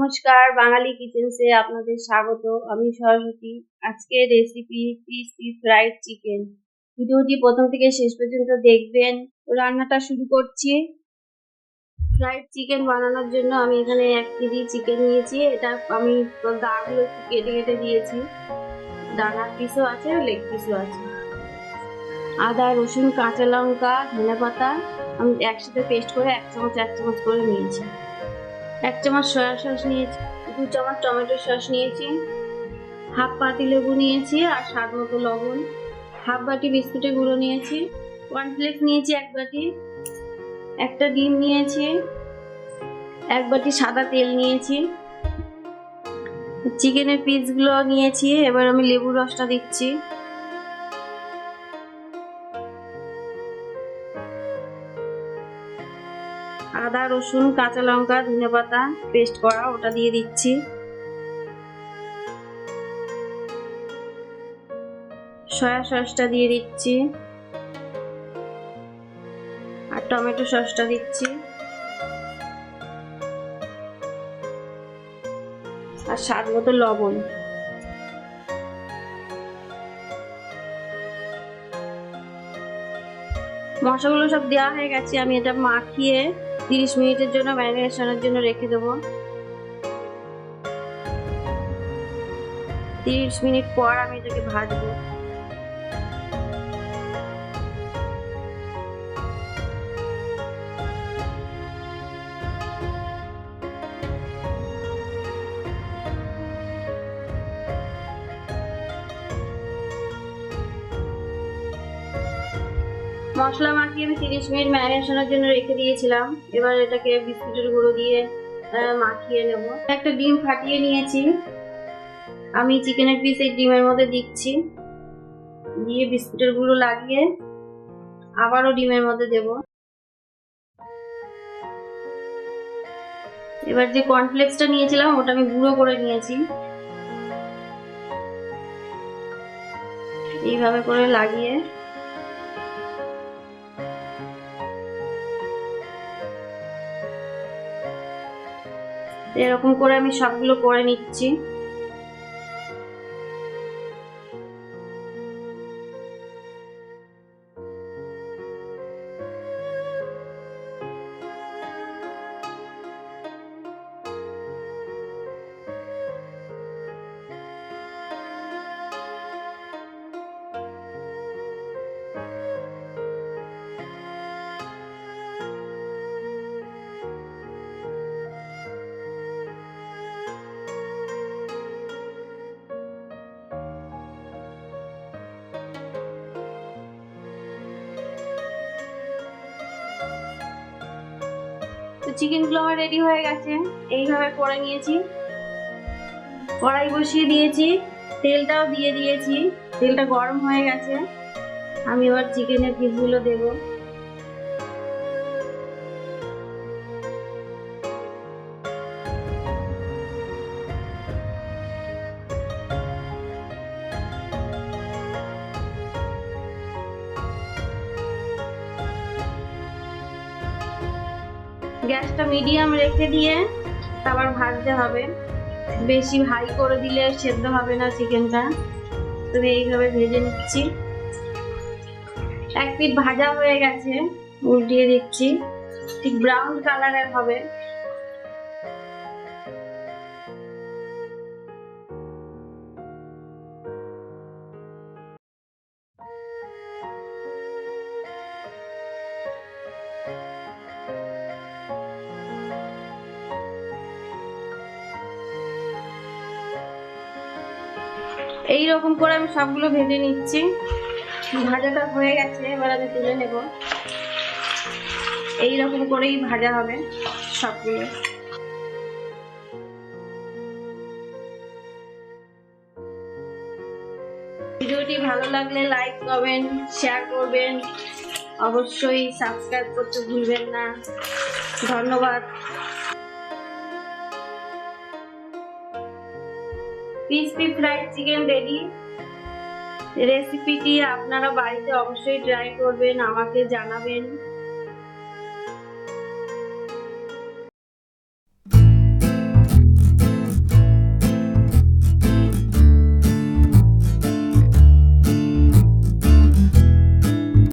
নমস্কার, বাঙালি কিচেন্সে আপনাদের স্বাগত। আমি সরস্বতী। আজকের রেসিপি ক্রিসপি ফ্রাইড চিকেন। ভিডিওটি প্রথম থেকে শেষ পর্যন্ত দেখবেন। রান্নাটা শুরু করছি। ফ্রাইড চিকেন বানানোর জন্য আমি এখানে 1 কেজি চিকেন নিয়েছি। এটা আমি দাগুলো একটু কেটে কেটে দিয়েছি। ডানার পিসও আছে, লেগ পিসও আছে। আদা, রসুন, কাঁচা লঙ্কা, ধনেপাতা আমি একসাথে পেস্ট করে 1 চামচ করে নিয়েছি। 1 চামচ সয়া সস নিয়েছি, 2 চামচ টমেটো সস নিয়েছি, হাফ পাতি লেবু নিয়েছি আর স্বাদ মতো লবণ, হাফ বাটি বিস্কুটের গুঁড়ো নিয়েছি, কর্নফ্লেক্স নিয়েছি 1 বাটি, একটা ডিম নিয়েছি, 1 বাটি সাদা তেল নিয়েছি, চিকেনের পিসগুলো নিয়েছি। এবার আমি লেবুর রসটা দিচ্ছি। আদা, রসুন, কাঁচা লঙ্কা, ধনেপাতা পেস্ট করা ওটা দিয়ে দিচ্ছি। সয়া সসটা দিয়ে দিচ্ছি আর টমেটো সসটা দিচ্ছি আর স্বাদ মতো লবণ। মশলাগুলো সব দেওয়া হয়ে গেছে। আমি এটা মাখিয়ে 30 মিনিটের জন্য ম্যারিনেশনের জন্য রেখে দেবো। 30 মিনিট পর আমি এটাকে ভাজবো। মশলা মাখিয়ে আমি 30 মিনিট ম্যারিনেশনের জন্য রেখে দিয়েছিলাম। এবার এটাকে বিস্কুটের গুঁড়ো দিয়ে মাখিয়ে নেব। একটা ডিম ফাটিয়ে নিয়েছি। আমি চিকেনের পিস এই ডিমের মধ্যে দিচ্ছি, দিয়ে বিস্কুটের গুঁড়ো লাগিয়ে আবারও ডিমের মধ্যে দেব। এবার যে কর্নফ্লেক্সটা নিয়েছিলাম ওটা আমি গুঁড়ো করে নিয়েছি। এইভাবে করে লাগিয়ে এরকম করে আমি সবগুলো করে নিচ্ছি। তো চিকেনগুলো আমার রেডি হয়ে গেছে। এইভাবে করে নিয়েছি। কড়াই বসিয়ে দিয়েছি, তেলটাও দিয়ে দিয়েছি। তেলটা গরম হয়ে গেছে। আমি এবার চিকেনের পিসগুলো দেব। গ্যাসটা মিডিয়াম রেখে দিয়ে আবার ভাজতে হবে। বেশি হাই করে দিলে সেদ্ধ হবে না চিকেনটা। তবে এইভাবে ভেজে নিচ্ছি। 1 পিঠ ভাজা হয়ে গেছে, উল্টিয়ে দিচ্ছি। ঠিক ব্রাউন কালারের হবে। এইরকম করে আমি সবগুলো ভেজে নিচ্ছি। ভাজাটা হয়ে গেছে, এবার আমি তুলে নেব। এইরকম করেই ভাজা হবে সবগুলো। ভিডিওটি ভালো লাগলে লাইক, কমেন্ট, শেয়ার করবেন। অবশ্যই সাবস্ক্রাইব করতে ভুলবেন না। ধন্যবাদ। Crispy fried chicken ready. রেসিপিটি আপনারা বাড়িতে অবশ্যই ট্রাই করবেন, আমাকে জানাবেন।